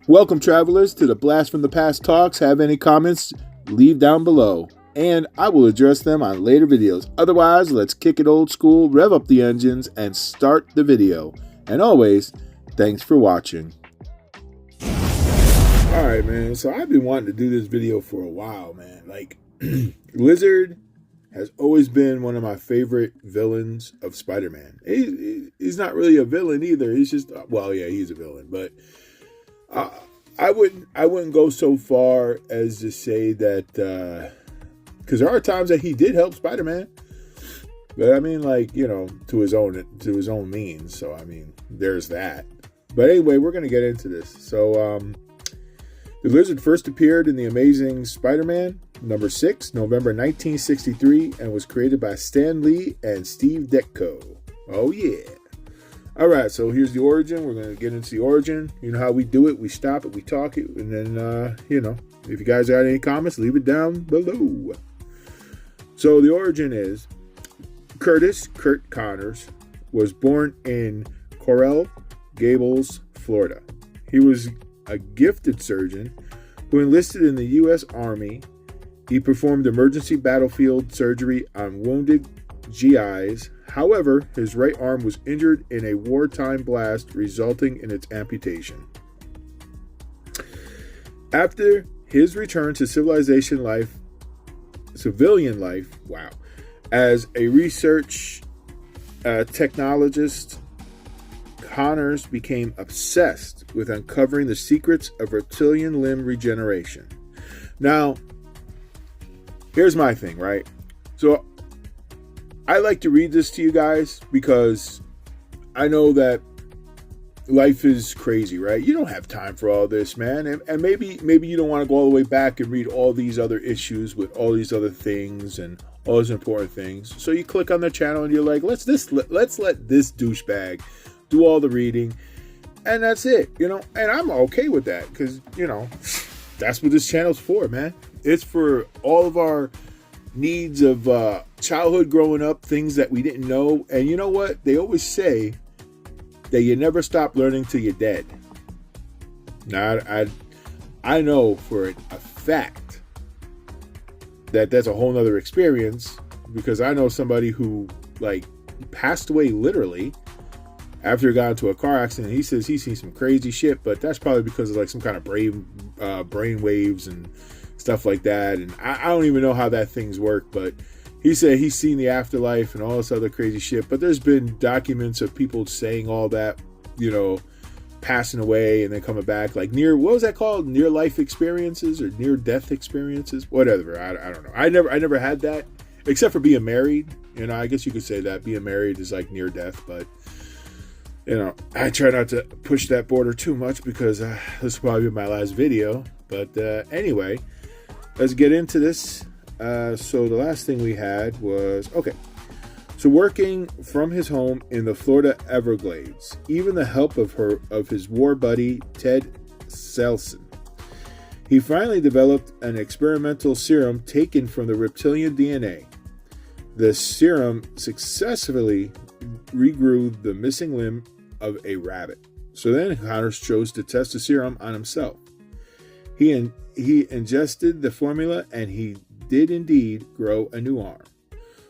Welcome, travelers, to the Blast from the Past Talks. Have any comments? Leave down below, and I will address them on later videos. Otherwise, let's kick it old school, rev up the engines, and start the video. And always, thanks for watching. Alright, man, so I've been wanting to do this video for a while, man. Like, Lizard has always been one of my favorite villains of Spider-Man. He's not really a villain either. He's just, well, yeah, he's a villain, but I wouldn't go so far as to say that, because there are times that he did help Spider-Man, but I mean, like, you know, to his own means. So I mean, there's that. But anyway, we're gonna get into this. So the Lizard first appeared in The Amazing Spider-Man number 6, November 1963, and was created by Stan Lee and Steve Ditko. Oh yeah. All right, so here's the origin. We're going to get into the origin. You know how we do it. We stop it, we talk it, and then, you know, if you guys got any comments, leave it down below. So the origin is Kurt Connors was born in Coral Gables, Florida. He was a gifted surgeon who enlisted in the U.S. Army. He performed emergency battlefield surgery on wounded GIs. However, his right arm was injured in a wartime blast, resulting in its amputation. After his return to civilian life, as a research technologist, Connors became obsessed with uncovering the secrets of reptilian limb regeneration. Now, here's my thing, right? So I like to read this to you guys because I know that life is crazy, right? You don't have time for all this, man. And maybe you don't want to go all the way back and read all these other issues with all these other things and all these important things. So you click on the channel and you're like, let's let this douchebag do all the reading. And that's it, you know? And I'm okay with that because, you know, that's what this channel's for, man. It's for all of our needs of childhood growing up, things that we didn't know. And you know what? They always say that you never stop learning till you're dead. Now, I know for a fact that that's a whole nother experience because I know somebody who, like, passed away literally after he got into a car accident. He says he's seen some crazy shit, but that's probably because of, like, some kind of brain waves and stuff like that. And I don't even know how that things work, but he said he's seen the afterlife and all this other crazy shit. But there's been documents of people saying all that, you know, passing away and then coming back, like what was that called? Near life experiences or near death experiences, whatever. I don't know. I never had that except for being married. You know, I guess you could say that being married is like near death, but you know, I try not to push that border too much because this will probably be my last video. But anyway, let's get into this. So the last thing we had was, okay, so working from his home in the Florida Everglades, even the help of his war buddy, Ted Selson. He finally developed an experimental serum taken from the reptilian DNA. The serum successfully regrew the missing limb of a rabbit. So then Connors chose to test the serum on himself. He ingested the formula and he did indeed grow a new arm.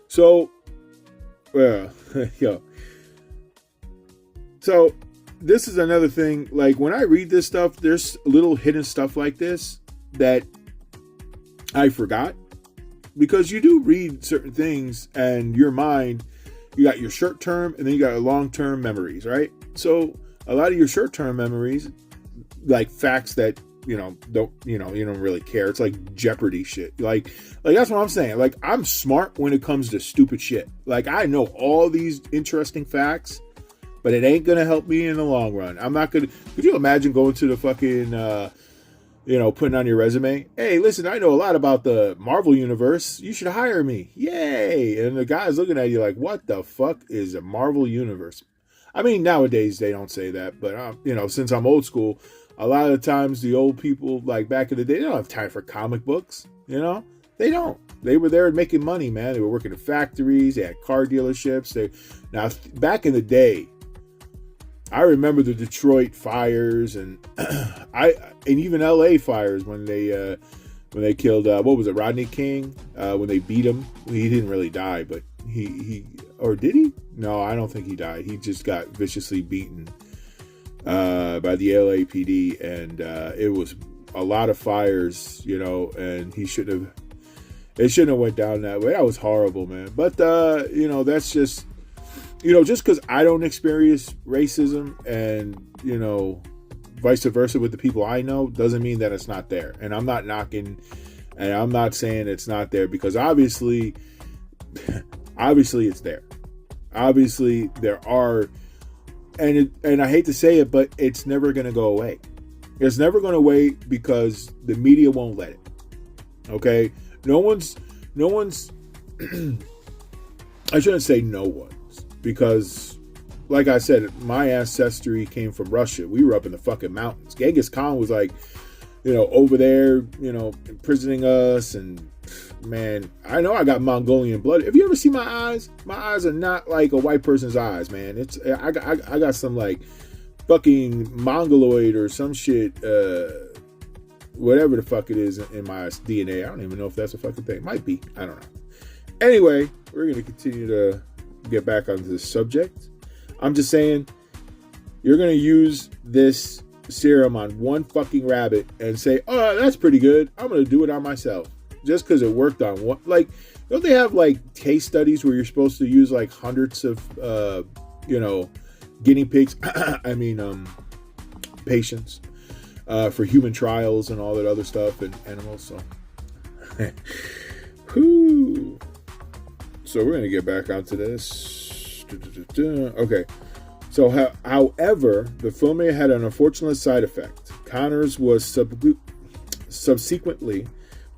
So, So this is another thing. Like when I read this stuff, there's little hidden stuff like this that I forgot because you do read certain things and your mind, you got your short term and then you got your long term memories, right? So a lot of your short term memories, like facts that you don't really care. It's like Jeopardy shit. Like that's what I'm saying. Like I'm smart when it comes to stupid shit. Like I know all these interesting facts, but it ain't gonna help me in the long run. I'm not gonna. Could you imagine going to the fucking, putting on your resume? Hey, listen, I know a lot about the Marvel universe. You should hire me. Yay! And the guy's looking at you like, what the fuck is a Marvel universe? I mean, nowadays they don't say that, but since I'm old school. A lot of times the old people, like back in the day, they don't have time for comic books, you know? They don't. They were there making money, man. They were working in factories. They had car dealerships. Now, back in the day, I remember the Detroit fires and and even LA fires when they killed what was it, Rodney King, when they beat him. He didn't really die, but he or did he? No, I don't think he died. He just got viciously beaten by the LAPD, and it was a lot of fires, and it shouldn't have went down that way. That was horrible, man. But that's just just because I don't experience racism and vice versa with the people I know doesn't mean that it's not there. And I'm not knocking, and I'm not saying it's not there, because obviously it's there. Obviously there are, and I hate to say it, but it's never going to go away. It's never going to away because the media won't let it. Okay? No one's I shouldn't say no one's, because like I said, my ancestry came from Russia. We were up in the fucking mountains. Genghis Khan was like, over there, imprisoning us. And man, I know I got Mongolian blood. Have you ever seen my eyes? My eyes are not like a white person's eyes, man. I got some like fucking mongoloid or some shit, whatever the fuck it is in my DNA. I don't even know if that's a fucking thing. Might be. I don't know. Anyway, we're going to continue to get back onto this subject. I'm just saying, you're going to use this serum on one fucking rabbit and say, oh, that's pretty good. I'm going to do it on myself. Just because it worked on one. Like, don't they have like case studies where you're supposed to use like hundreds of, guinea pigs? I mean, patients for human trials and all that other stuff and animals. So, whoo. So we're going to get back onto this. Okay. So, however, the film had an unfortunate side effect. Connors was subsequently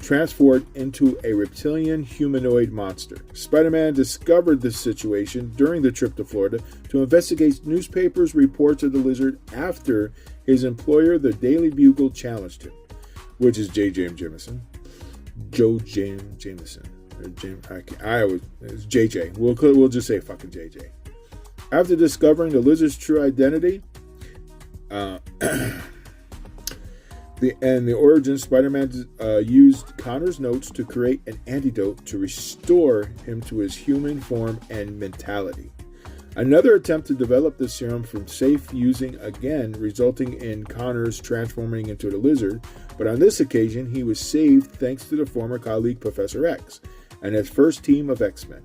transformed into a reptilian humanoid monster. Spider-Man discovered this situation during the trip to Florida to investigate newspapers' reports of the lizard after his employer, the Daily Bugle, challenged him, which is J. James Jameson. Joe James Jameson. It's JJ. We'll just say fucking JJ. After discovering the lizard's true identity, the origin, Spider-Man used Connor's notes to create an antidote to restore him to his human form and mentality. Another attempt to develop the serum from safe using again, resulting in Connors transforming into the lizard, but on this occasion he was saved thanks to the former colleague Professor X and his first team of X-Men,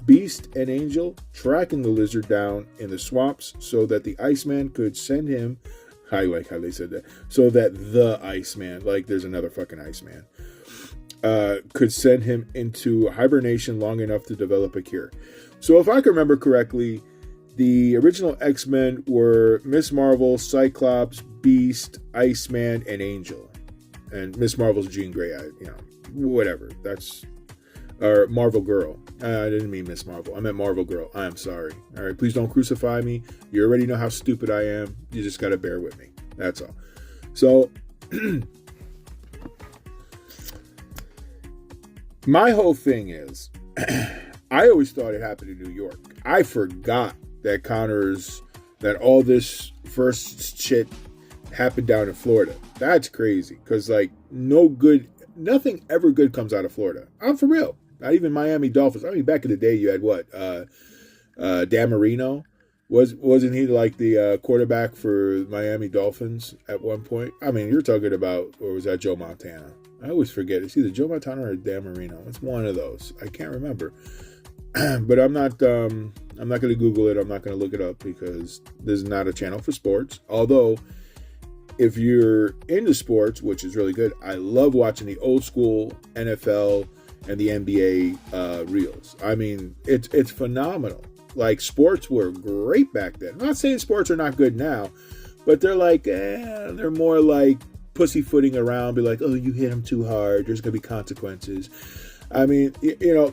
Beast and Angel, tracking the lizard down in the swamps so that the Iceman could send him. I like how they said that. So that the Iceman, like there's another fucking Iceman, could send him into hibernation long enough to develop a cure. So if I can remember correctly, the original X-Men were Miss Marvel, Cyclops, Beast, Iceman, and Angel. And Miss Marvel's Jean Grey, whatever. That's... Or Marvel Girl. I didn't mean Miss Marvel. I meant Marvel Girl. I am sorry. All right, please don't crucify me. You already know how stupid I am. You just got to bear with me. That's all. So, my whole thing is, I always thought it happened in New York. I forgot that that all this first shit happened down in Florida. That's crazy. Because, like, nothing ever good comes out of Florida. I'm for real. Not even Miami Dolphins. I mean, back in the day, you had what? Dan Marino. Wasn't he like the quarterback for Miami Dolphins at one point? I mean, you're talking about, or was that Joe Montana? I always forget. It's either Joe Montana or Dan Marino. It's one of those. I can't remember. But I'm not going to Google it. I'm not going to look it up because this is not a channel for sports. Although, if you're into sports, which is really good, I love watching the old school NFL and the NBA reels. I mean, it's phenomenal. Like, sports were great back then. I'm not saying sports are not good now, but they're like, they're more like pussyfooting around, be like, oh, you hit them too hard, there's going to be consequences. I mean,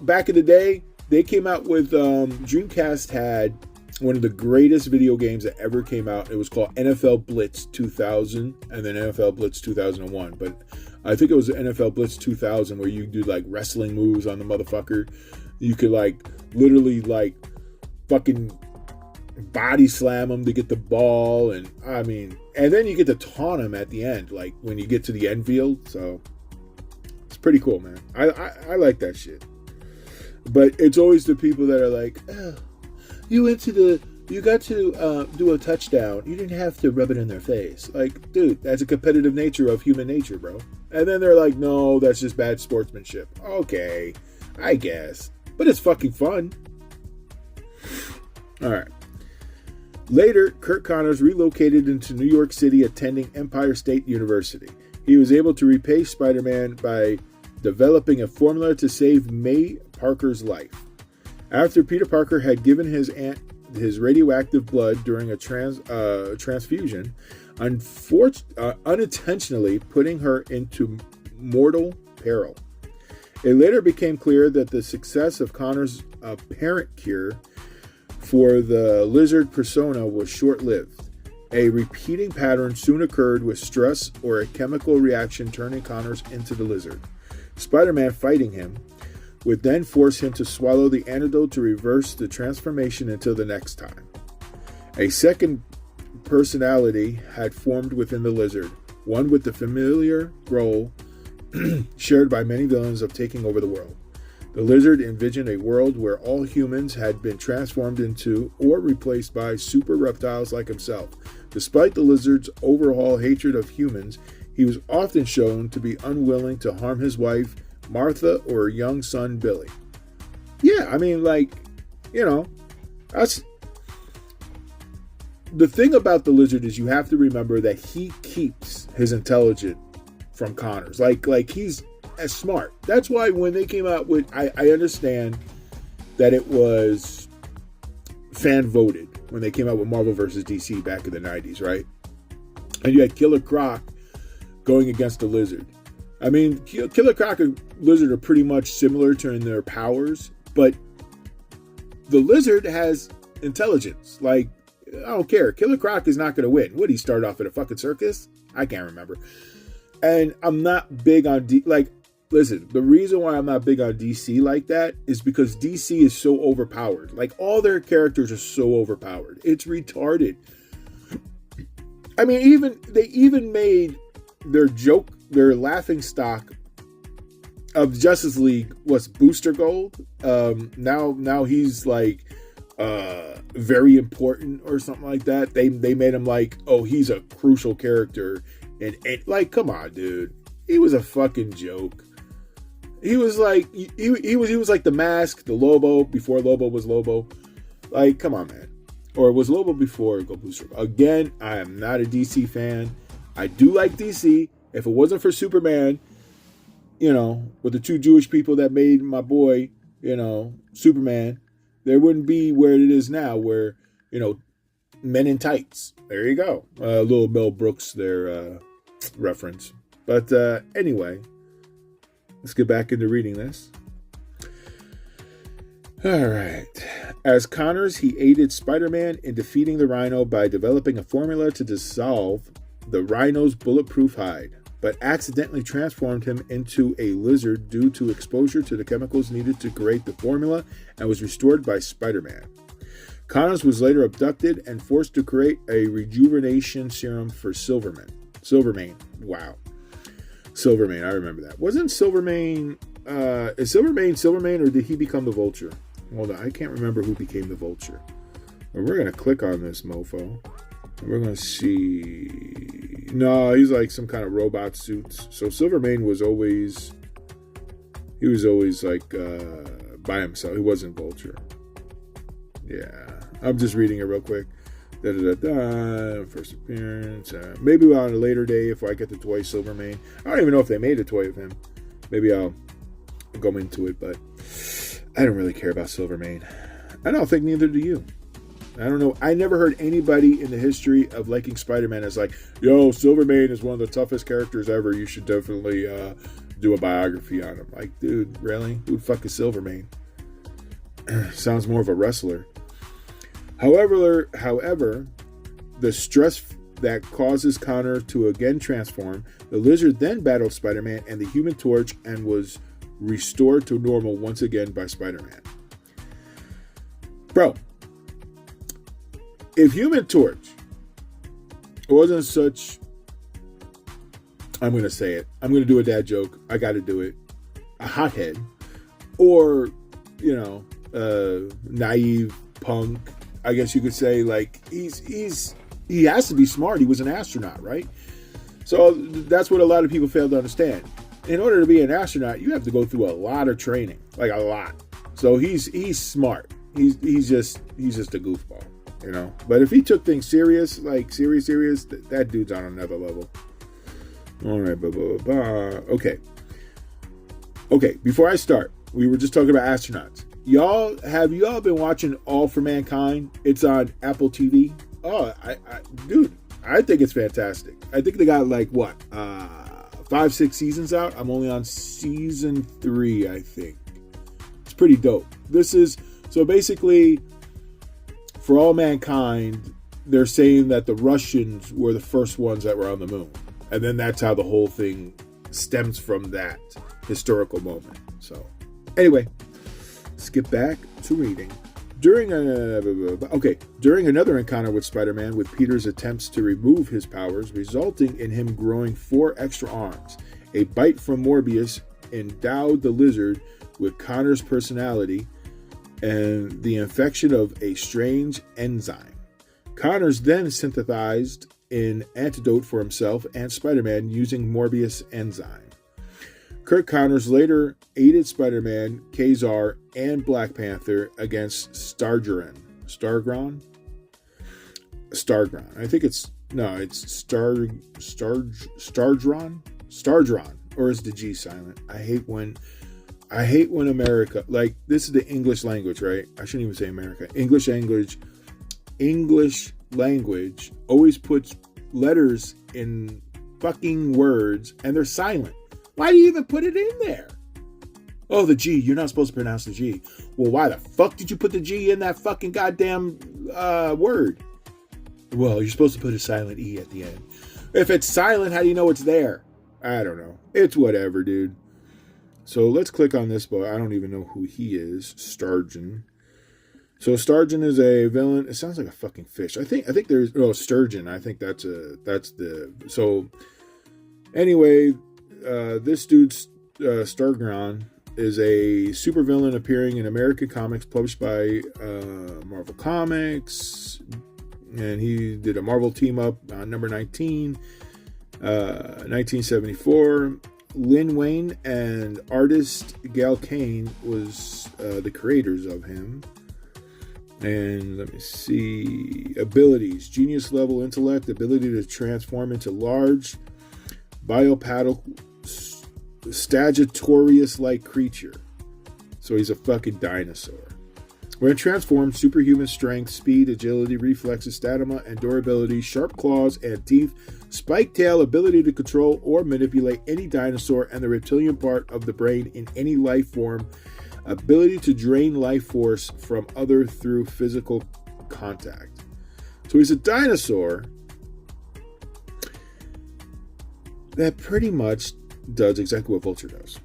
back in the day, they came out with, Dreamcast had one of the greatest video games that ever came out. It was called NFL Blitz 2000 and then NFL Blitz 2001. But I think it was the NFL Blitz 2000 where you do like wrestling moves on the motherfucker. You could like literally like fucking body slam him to get the ball, and I mean, and then you get to taunt him at the end, like when you get to the end field. So it's pretty cool, man. I like that shit. But it's always the people that are like, oh, you got to do a touchdown. You didn't have to rub it in their face. Like, dude, that's a competitive nature of human nature, bro. And then they're like, no, that's just bad sportsmanship. Okay, I guess. But it's fucking fun. All right. Later, Curt Connors relocated into New York City, attending Empire State University. He was able to repay Spider-Man by developing a formula to save May Parker's life. After Peter Parker had given his aunt his radioactive blood during a transfusion, unintentionally putting her into mortal peril. It later became clear that the success of Connors' apparent cure for the lizard persona was short-lived. A repeating pattern soon occurred, with stress or a chemical reaction turning Connors into the lizard. Spider-Man fighting him would then force him to swallow the antidote to reverse the transformation until the next time. A second personality had formed within the lizard, one with the familiar role shared by many villains of taking over the world. The lizard envisioned a world where all humans had been transformed into or replaced by super reptiles like himself. Despite the lizard's overall hatred of humans, he was often shown to be unwilling to harm his wife, Martha, or young son, Billy. Yeah, I mean, like, you know, that's... The thing about the lizard is you have to remember that he keeps his intelligence from Connors. Like he's as smart. That's why when they came out with... I understand that it was fan voted when they came out with Marvel vs. DC back in the 90s, right? And you had Killer Croc going against the lizard. I mean, Killer Croc and Lizard are pretty much similar in their powers, but the lizard has intelligence. Like, I don't care. Killer Croc is not going to win. Would he start off at a fucking circus? I can't remember. And I'm not big on listen, the reason why I'm not big on DC like that is because DC is so overpowered. Like, all their characters are so overpowered. It's retarded. I mean, they even made their laughing stock of Justice League was Booster Gold. Now he's like very important or something like that. They made him like, oh, he's a crucial character, and like, come on, dude, he was a fucking joke. He was like he was like the Mask, the Lobo before Lobo was Lobo. Like, come on, man. Or was Lobo before Go Booster? Again, I am not a DC fan. I do like DC. If it wasn't for Superman, you know, with the two Jewish people that made my boy, you know, Superman, there wouldn't be where it is now, where, you know, men in tights. There you go. Little Mel Brooks there reference. But anyway, let's get back into reading this. All right. As Connors, he aided Spider-Man in defeating the Rhino by developing a formula to dissolve the Rhino's bulletproof hide, but accidentally transformed him into a lizard due to exposure to the chemicals needed to create the formula, and was restored by Spider-Man. Connors was later abducted and forced to create a rejuvenation serum for Silvermane. Wow. Silvermane, I remember that. Wasn't Silvermane... is Silvermane, or did he become the Vulture? Hold on, I can't remember who became the Vulture. But we're going to click on this mofo. And we're going to see... No, he's like some kind of robot suits. So Silvermane was always... He was always like by himself. He wasn't Vulture. Yeah. I'm just reading it real quick. First appearance. Maybe on a later day if I get the toy Silvermane. I don't even know if they made a toy of him. Maybe I'll go into it, but I don't really care about Silvermane. I don't think neither do you. I don't know. I never heard anybody in the history of liking Spider-Man as like, yo, Silvermane is one of the toughest characters ever. You should definitely do a biography on him. Like, dude, really? Who the fuck is Silvermane? Sounds more of a wrestler. However, the stress that causes Connor to again transform, the lizard then battled Spider-Man and the Human Torch and was restored to normal once again by Spider-Man. Bro, if Human Torch wasn't such, I'm going to say it, I'm going to do a dad joke, I got to do it, a hothead, or, naive punk, I guess you could say, like, he has to be smart. He was an astronaut, right? So that's what a lot of people fail to understand. In order to be an astronaut, you have to go through a lot of training, like a lot. So he's smart. He's just a goofball, But if he took things serious, like serious, that dude's on another level. All right, Okay. Before I start, we were just talking about astronauts. Have you all been watching All for Mankind? It's on Apple TV. Oh, dude, I think it's fantastic. I think they got 5-6 seasons out. I'm only on season 3, I think. It's pretty dope. So basically, for all mankind, they're saying that the Russians were the first ones that were on the moon. And then that's how the whole thing stems from that historical moment. So anyway, skip back to reading. During another encounter with Spider-Man, with Peter's attempts to remove his powers, resulting in him growing 4 extra arms, a bite from Morbius endowed the Lizard with Connor's personality and the infection of a strange enzyme. Connors then synthesized an antidote for himself and Spider-Man using Morbius enzyme. Kurt Connors later aided Spider-Man, Kazar, and Black Panther against Stargron. I think it's Stardron, or is the G silent? I hate when America, like, this is the English language, right? I shouldn't even say America. English language always puts letters in fucking words and they're silent. Why do you even put it in there? Oh, the G. You're not supposed to pronounce the G. Well, why the fuck did you put the G in that fucking goddamn word? Well, you're supposed to put a silent E at the end. If it's silent, how do you know it's there? I don't know. It's whatever, dude. So let's click on this boy. I don't even know who he is. Stargin. So Stargin is a villain. It sounds like a fucking fish. I think there's sturgeon. I think that's the. So anyway, this dude Stargron is a supervillain appearing in American comics published by Marvel Comics, and he did a Marvel team up on number 19, 1974. Lin Wayne and artist Gal Kane was the creators of him. And let me see. Abilities: genius level intellect, ability to transform into large bipedal Sagittarius-like creature. So he's a fucking dinosaur. When transformed, superhuman strength, speed, agility, reflexes, stamina, and durability, sharp claws and teeth, spiked tail, ability to control or manipulate any dinosaur and the reptilian part of the brain in any life form, ability to drain life force from other through physical contact. So he's a dinosaur that pretty much does exactly what Vulture does.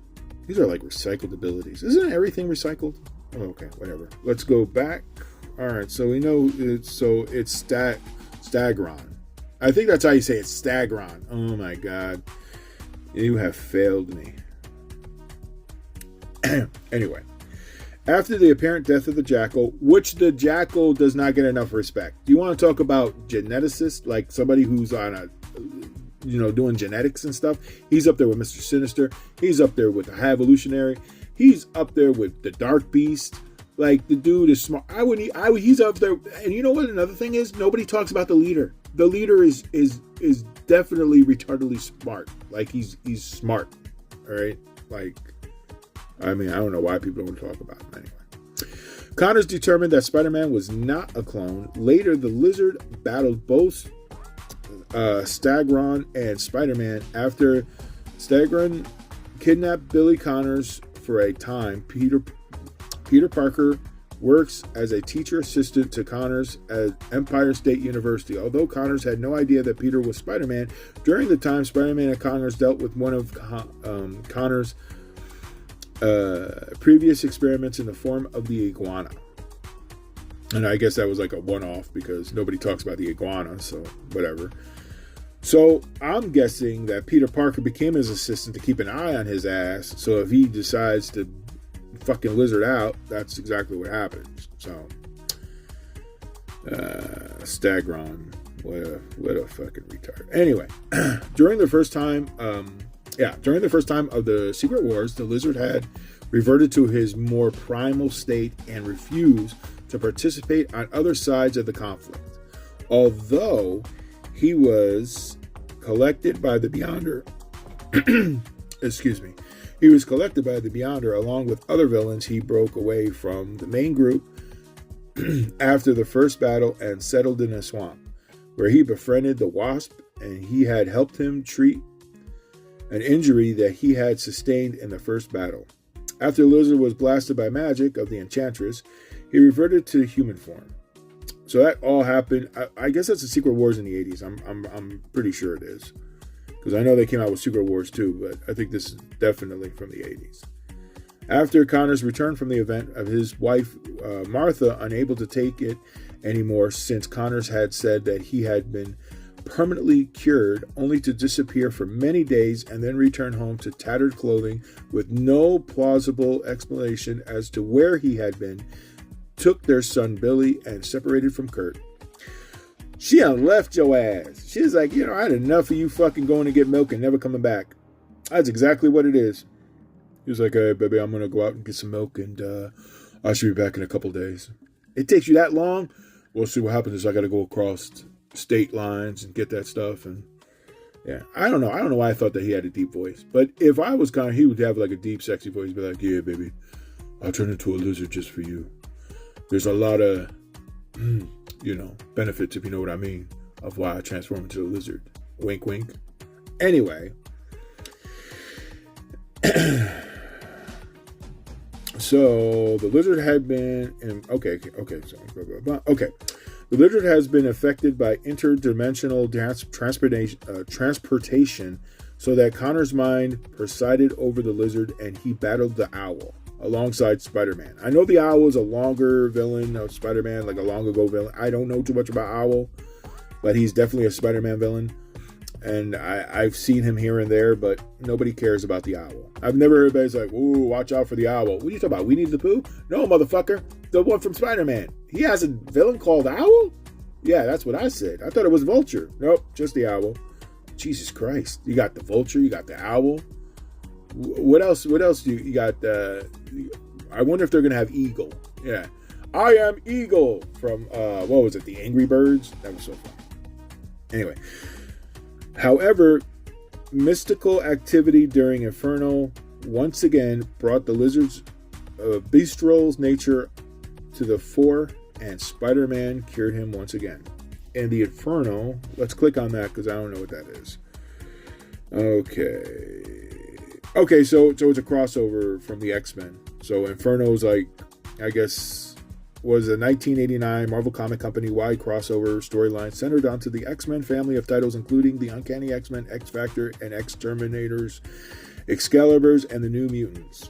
These are like recycled abilities. Isn't everything recycled? Oh, okay, whatever. Let's go back. All right, so we know it's Stagron. I think that's how you say it, Stagron. Oh my God, you have failed me. Anyway, after the apparent death of the Jackal, which the Jackal does not get enough respect. Do you want to talk about geneticists, like somebody who's on a doing genetics and stuff? He's up there with Mr. Sinister. He's up there with the High Evolutionary. He's up there with the Dark Beast. Like, the dude is smart. He's up there. And you know what? Another thing is, nobody talks about the leader. The leader is definitely retardedly smart. Like, he's smart. All right. Like, I mean, I don't know why people don't talk about him anyway. Connors determined that Spider-Man was not a clone. Later, the Lizard battled both Stagron and Spider-Man. After Stagron kidnapped Billy Connors for a time, Peter Parker works as a teacher assistant to Connors at Empire State University. Although Connors had no idea that Peter was Spider-Man, during the time Spider-Man and Connors dealt with one of Connors' previous experiments in the form of the iguana. And I guess that was like a one-off because nobody talks about the iguana, so whatever. So I'm guessing that Peter Parker became his assistant to keep an eye on his ass. So if he decides to fucking lizard out, that's exactly what happens. So, Stegron, what a fucking retard. Anyway, during the first time of the Secret Wars, the Lizard had reverted to his more primal state and refused to participate on other sides of the conflict. Although he was collected by the Beyonder, he was collected by the Beyonder along with other villains. He broke away from the main group after the first battle and settled in a swamp, where he befriended the Wasp, and he had helped him treat an injury that he had sustained in the first battle. After Lizard was blasted by magic of the Enchantress, he reverted to human form. So that all happened. I guess that's the Secret Wars in the 80s. I'm pretty sure it is, because I know they came out with Secret Wars too, but I think this is definitely from the 80s. After Connor's return from the event of his wife, Martha, unable to take it anymore since Connors had said that he had been permanently cured, only to disappear for many days and then return home to tattered clothing with no plausible explanation as to where he had been, took their son Billy and separated from Kurt. She done left your ass. She was like, I had enough of you fucking going to get milk and never coming back. That's exactly what it is. He was like, hey, baby, I'm going to go out and get some milk, and I should be back in a couple days. It takes you that long? We'll see what happens is I got to go across state lines and get that stuff. And yeah, I don't know. I don't know why I thought that he had a deep voice. But if I was Connor, he would have like a deep, sexy voice. He'd be like, yeah, baby, I'll turn into a lizard just for you. There's a lot of, benefits, if you know what I mean, of why I transform into a lizard. Wink, wink. Anyway. So the lizard had been The lizard has been affected by interdimensional transportation, so that Connor's mind presided over the lizard, and he battled the owl alongside Spider-Man. I know the owl is a longer villain of Spider-Man, like a long ago villain. I don't know too much about Owl, but he's definitely a Spider-Man villain. And I've seen him here and there, but nobody cares about the owl. I've never heard anybody's like, ooh, watch out for the owl. What are you talking about? Winnie the Pooh? No, motherfucker. The one from Spider-Man. He has a villain called Owl? Yeah, that's what I said. I thought it was Vulture. Nope, just the owl. Jesus Christ. You got the Vulture. You got the owl. What else? What else do you got? I wonder if they're going to have Eagle. Yeah. I am Eagle from, what was it? The Angry Birds? That was so fun. Anyway. However, mystical activity during Inferno once again brought the lizard's bestial nature to the fore, and Spider-Man cured him once again. And the Inferno, let's click on that because I don't know what that is. Okay, so it's a crossover from the X-Men. So Inferno's like, I guess, was a 1989 Marvel Comic Company wide crossover storyline centered onto the X-Men family of titles, including the Uncanny X-Men, X-Factor, and X-Terminators, Excaliburs, and the New Mutants.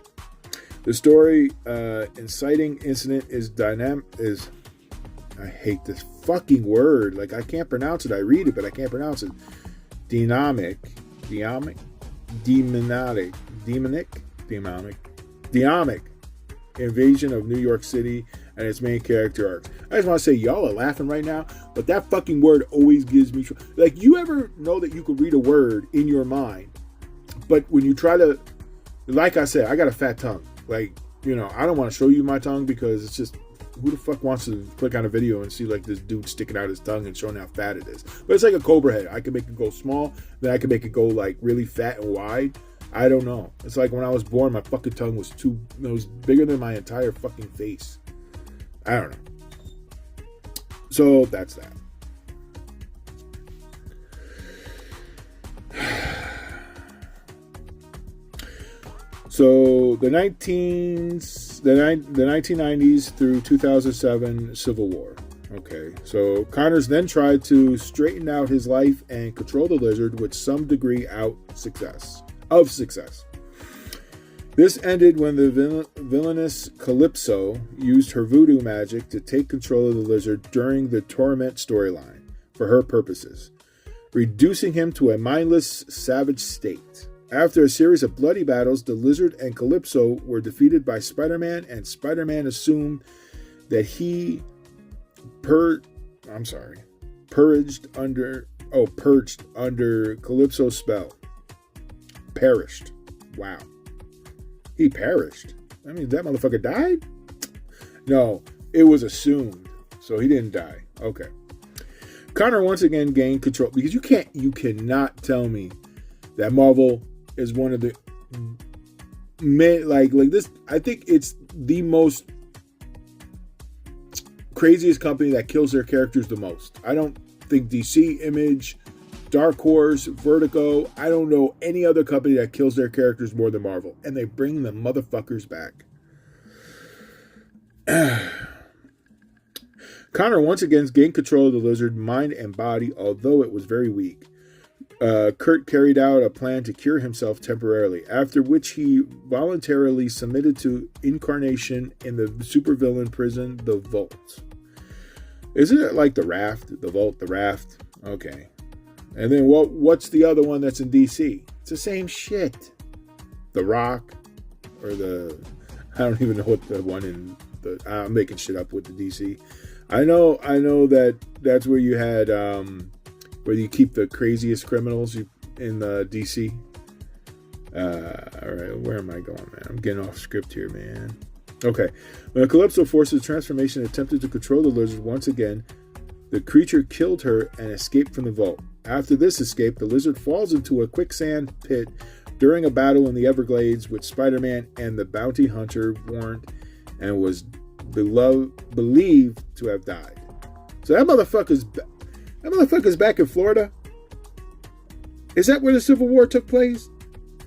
The story inciting incident is I hate this fucking word. Like, I can't pronounce it. I read it, but I can't pronounce it. Demonic invasion of New York City and its main character arcs. I just want to say, y'all are laughing right now, but that fucking word always gives me like, you ever know that you could read a word in your mind, but when you try to, like I said, I got a fat tongue. Like, I don't want to show you my tongue because it's just, who the fuck wants to click on a video and see like this dude sticking out his tongue and showing how fat it is? But it's like a cobra head. I can make it go small, then I can make it go like really fat and wide. I don't know. It's like when I was born, my fucking tongue was bigger than my entire fucking face. I don't know. So that's that. So the 1990s through 2007 Civil War. Okay, so Connors then tried to straighten out his life and control the lizard with some degree of success. This ended when the villainous Calypso used her voodoo magic to take control of the Lizard during the Torment storyline for her purposes, reducing him to a mindless, savage state. After a series of bloody battles, the Lizard and Calypso were defeated by Spider-Man, and Spider-Man assumed that he purged under Calypso's spell. Perished. Wow. He perished. I mean, that motherfucker died? No, it was assumed. So he didn't die. Okay. Connor once again gained control, because you cannot tell me that Marvel is one of the like this. I think it's the most craziest company that kills their characters the most. I don't think DC, Image, Dark Horse, Vertigo, I don't know any other company that kills their characters more than Marvel. And they bring the motherfuckers back. Connor once again gained control of the Lizard mind and body, although it was very weak. Kurt carried out a plan to cure himself temporarily, after which he voluntarily submitted to incarnation in the supervillain prison, the Vault. Isn't it like the Raft? The Vault, the Raft? Okay. And then what's the other one that's in DC? It's the same shit. The Rock, or I don't even know what the one in the. I'm making shit up with the DC. I know that that's where you had where you keep the craziest criminals in the DC. All right, where am I going, man? I'm getting off script here, man. Okay, when Calypso forces transformation attempted to control the Lizard once again, the creature killed her and escaped from the vault. After this escape, the Lizard falls into a quicksand pit during a battle in the Everglades with Spider-Man and the bounty hunter warned, and was believed to have died. So that motherfucker's back in Florida. Is that where the Civil War took place,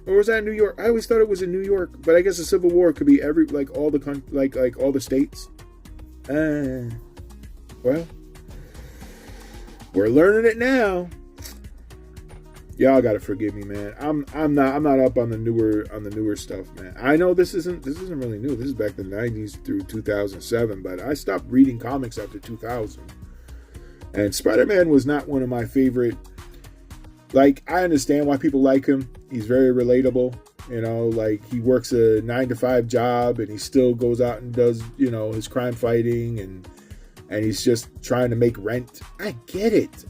or was that in New York? I always thought it was in New York, but I guess the Civil War could be all the states. Well, we're learning it now. Y'all gotta forgive me, man. I'm not up on the newer stuff, man. I know this isn't really new. This is back in the 90s through 2007, but I stopped reading comics after 2000. And Spider-Man was not one of my favorite. Like, I understand why people like him. He's very relatable. You know, like, he works a 9-to-5 job and he still goes out and does, you know, his crime fighting and he's just trying to make rent. I get it.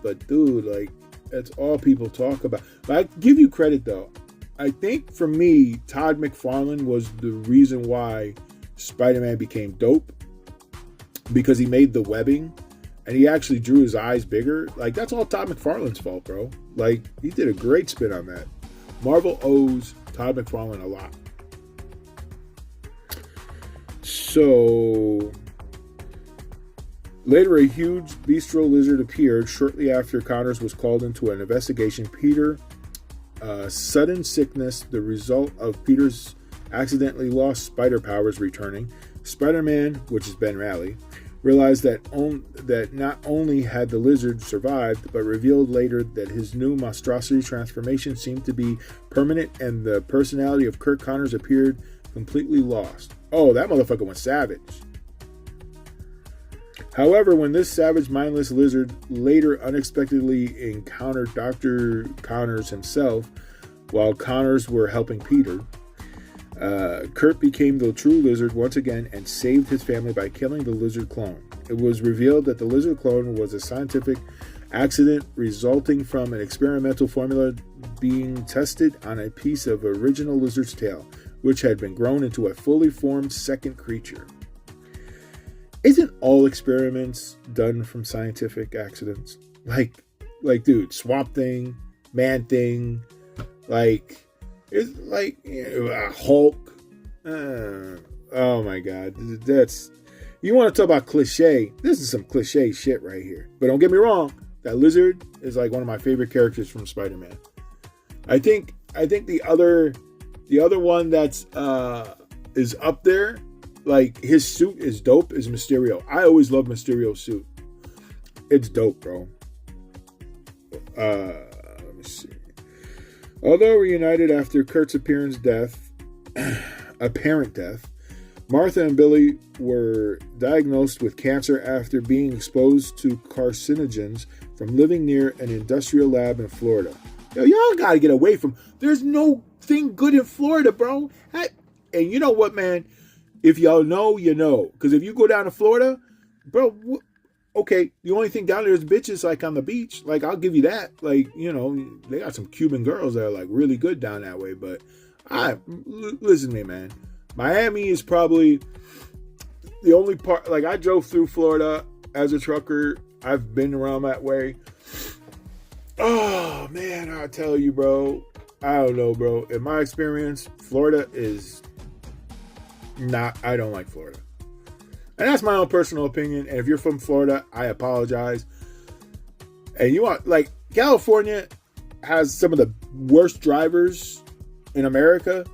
But dude, like, that's all people talk about. But I give you credit, though. I think for me, Todd McFarlane was the reason why Spider-Man became dope, because he made the webbing and he actually drew his eyes bigger. Like, that's all Todd McFarlane's fault, bro. Like, he did a great spin on that. Marvel owes Todd McFarlane a lot. So later, a huge bistro lizard appeared shortly after Connors was called into an investigation. Peter, sudden sickness, the result of Peter's accidentally lost spider powers returning. Spider-Man, which is Ben Reilly, realized that not only had the lizard survived, but revealed later that his new monstrosity transformation seemed to be permanent, and the personality of Curt Connors appeared completely lost. Oh, that motherfucker went savage. However, when this savage, mindless lizard later unexpectedly encountered Dr. Connors himself, while Connors were helping Peter, Kurt became the true lizard once again and saved his family by killing the lizard clone. It was revealed that the lizard clone was a scientific accident resulting from an experimental formula being tested on a piece of original lizard's tail, which had been grown into a fully formed second creature. Isn't all experiments done from scientific accidents? Like, dude, Swamp Thing, Man Thing, like, it's like, you know, Hulk. Oh my God, that's, you want to talk about cliche? This is some cliche shit right here. But don't get me wrong, that lizard is like one of my favorite characters from Spider-Man. I think the other one that's is up there. Like, his suit is dope, is Mysterio. I always love Mysterio's suit. It's dope, bro. Let me see. Although reunited after Kurt's appearance death, apparent death, Martha and Billy were diagnosed with cancer after being exposed to carcinogens from living near an industrial lab in Florida. Yo, y'all gotta get away from. There's no thing good in Florida, bro. And you know what, man? If y'all know, you know. Because if you go down to Florida, bro, okay, the only thing down there is bitches like on the beach. Like, I'll give you that. Like, you know, they got some Cuban girls that are like really good down that way. But listen to me, man. Miami is probably the only part. Like, I drove through Florida as a trucker. I've been around that way. Oh, man, I tell you, bro. I don't know, bro. In my experience, Florida is not, I don't like Florida. And that's my own personal opinion. And if you're from Florida, I apologize. And you want, like, California has some of the worst drivers in America.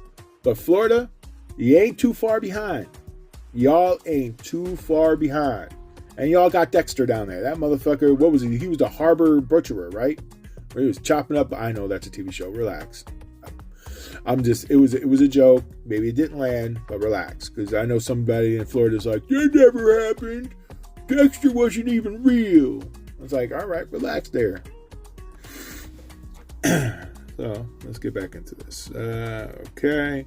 But Florida, you ain't too far behind. Y'all ain't too far behind. And y'all got Dexter down there. That motherfucker, what was he? He was the harbor butcherer, right? Where he was chopping up. I know that's a TV show. Relax. It was a joke. Maybe it didn't land, but relax. Because I know somebody in Florida is like, that never happened. Dexter wasn't even real. I was like, all right, relax there. So, let's get back into this. Okay.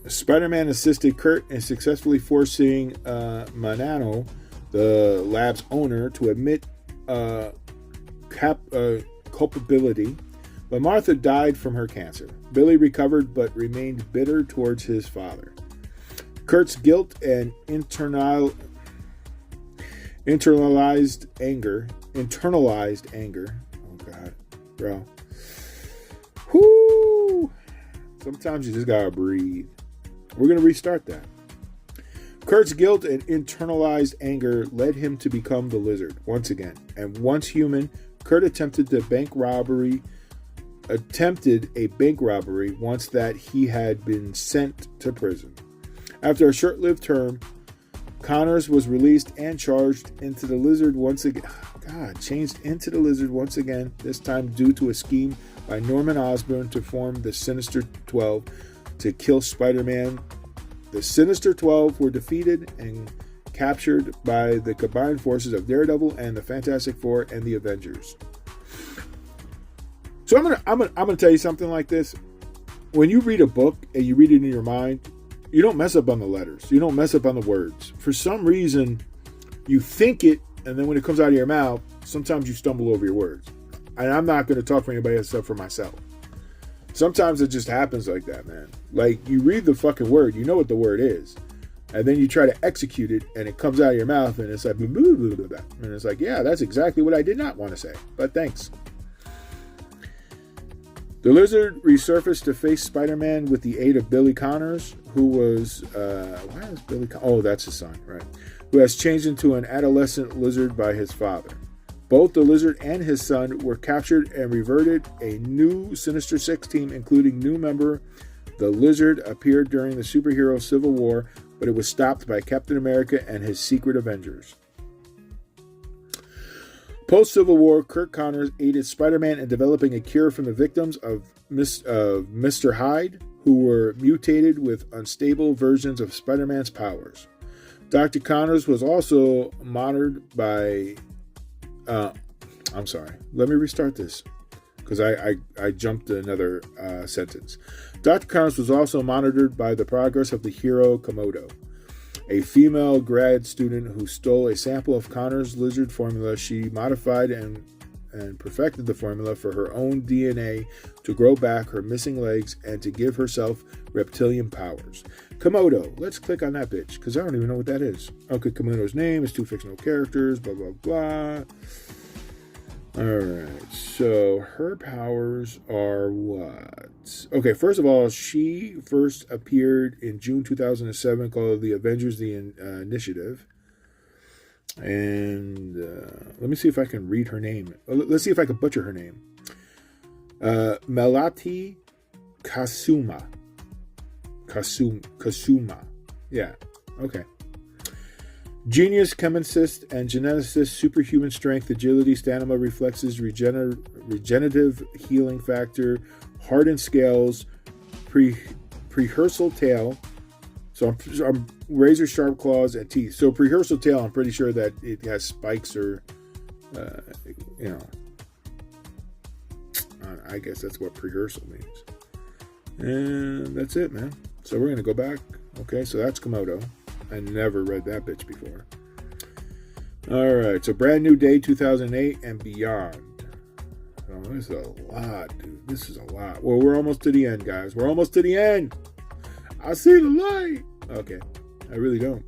Spider-Man assisted Kurt in successfully forcing Manano, the lab's owner, to admit culpability, but Martha died from her cancer. Billy recovered but remained bitter towards his father. Kurt's guilt and internalized anger. Oh God, bro. Whoo! Sometimes you just gotta breathe. We're gonna restart that. Kurt's guilt and internalized anger led him to become the Lizard once again. And once human, Kurt attempted a bank robbery once that he had been sent to prison. After a short-lived term, Connors was released and changed into the Lizard once again, this time due to a scheme by Norman Osborn to form the Sinister 12 to kill Spider-Man. The Sinister 12 were defeated and captured by the combined forces of Daredevil and the Fantastic Four and the Avengers. So I'm gonna tell you something like this. When you read a book and you read it in your mind, you don't mess up on the letters. You don't mess up on the words. For some reason, you think it, and then when it comes out of your mouth, sometimes you stumble over your words. And I'm not going to talk for anybody else except for myself. Sometimes it just happens like that, man. Like, you read the fucking word, you know what the word is, and then you try to execute it, and it comes out of your mouth, and it's like, blah, blah, blah, blah, blah. And it's like, yeah, that's exactly what I did not want to say, but thanks. The Lizard resurfaced to face Spider-Man with the aid of Billy Connors, who was, why is Billy oh, that's his son, right? Who has changed into an adolescent lizard by his father. Both the Lizard and his son were captured and reverted. A new Sinister Six team, including new member, the Lizard, appeared during the superhero Civil War, but it was stopped by Captain America and his secret Avengers. Post-Civil War, Kurt Connors aided Spider-Man in developing a cure from the victims of Mr. Hyde, who were mutated with unstable versions of Spider-Man's powers. Dr. Connors was also monitored by... I'm sorry. Let me restart this, because I jumped another sentence. Dr. Connors was also monitored by the progress of the hero Komodo, a female grad student who stole a sample of Connors' lizard formula. She modified and perfected the formula for her own DNA to grow back her missing legs and to give herself reptilian powers. Komodo. Let's click on that bitch, because I don't even know what that is. Okay, Komodo's name is 2 fictional characters, blah, blah, blah. Alright, so her powers are what? Okay, first of all, she first appeared in June 2007 called The Avengers, The Initiative. And let me see if I can read her name. Let's see if I can butcher her name. Melati Kasuma. Kasuma. Yeah, okay. Genius, chemicist, and geneticist, superhuman strength, agility, stamina, reflexes, regenerative healing factor, hardened scales, prehensile tail. So I'm razor sharp claws and teeth. So prehensile tail, I'm pretty sure that it has spikes or, I guess that's what prehensile means. And that's it, man. So we're going to go back. Okay, so that's Komodo. I never read that bitch before. All right, so Brand New Day 2008 and beyond. Oh, this is a lot, dude. This is a lot. Well, we're almost to the end, guys. We're almost to the end. I see the light. Okay, I really don't.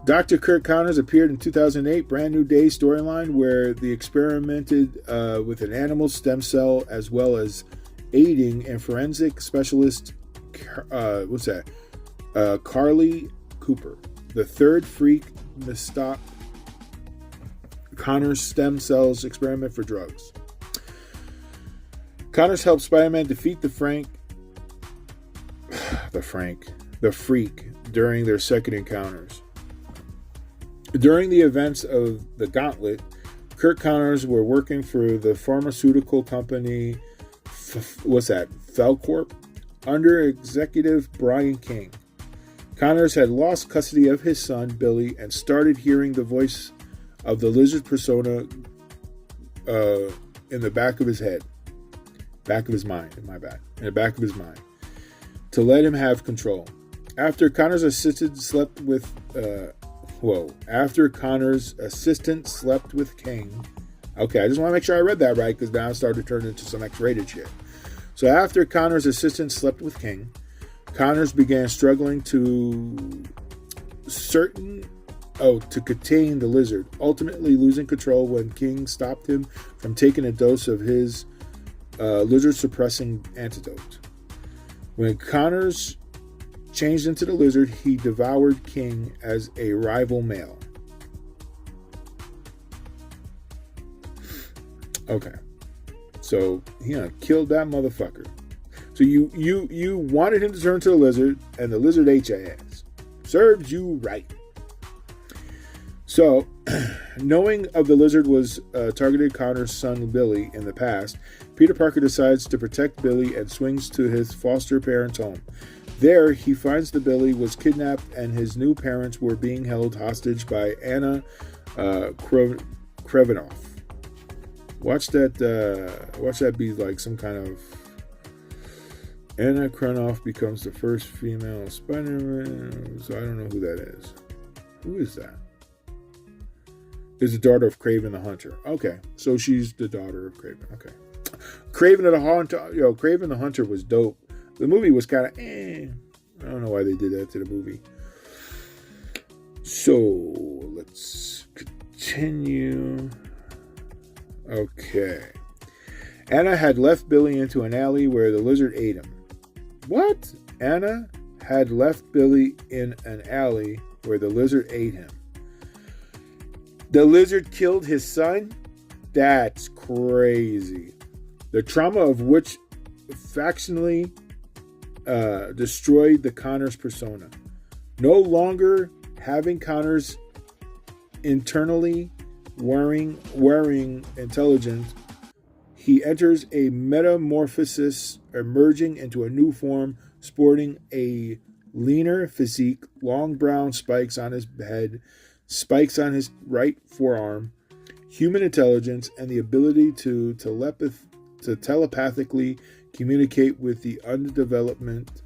Dr. Curt Connors appeared in 2008 Brand New Day storyline where they experimented with an animal stem cell as well as aiding and forensic specialist, Carly Cooper. The third freak mistook Connors' stem cells experiment for drugs. Connors helped Spider-Man defeat the Freak during their second encounters. During the events of the Gauntlet, Curt Connors were working for the pharmaceutical company, Felcorp, under executive Brian King. Connors had lost custody of his son, Billy, and started hearing the voice of the lizard persona in the back of his mind, in the back of his mind, to let him have control. After Connors' assistant slept with King. Okay, I just want to make sure I read that right because now it started to turn into some X-rated shit. So after Connors' assistant slept with King, Connors began struggling to contain the lizard, ultimately losing control when King stopped him from taking a dose of his lizard-suppressing antidote. When Connors changed into the lizard, he devoured King as a rival male. Okay. So, killed that motherfucker. So you wanted him to turn to a lizard, and the lizard ate your ass. Served you right. So, knowing of the lizard was targeted Connors' son Billy in the past, Peter Parker decides to protect Billy and swings to his foster parents' home. There, he finds that Billy was kidnapped and his new parents were being held hostage by Anna Krevinoff. Watch that be like some kind of... Anna Krevinoff becomes the first female Spider-Man. So I don't know who that is. Who is that? Is the daughter of Kraven the Hunter. Okay, so she's the daughter of Kraven. Okay. Kraven the Hunter. Kraven the Hunter was dope. The movie was kind of I don't know why they did that to the movie. So, let's continue. Okay. Anna had left Billy into an alley where the lizard ate him. What? Anna had left Billy in an alley where the lizard ate him. The lizard killed his son? That's crazy. The trauma of which factionally destroyed the Connors persona. No longer having Connors internally wearing intelligence, he enters a metamorphosis, emerging into a new form, sporting a leaner physique, long brown spikes on his head, spikes on his right forearm, human intelligence, and the ability to telepathically communicate with the undeveloped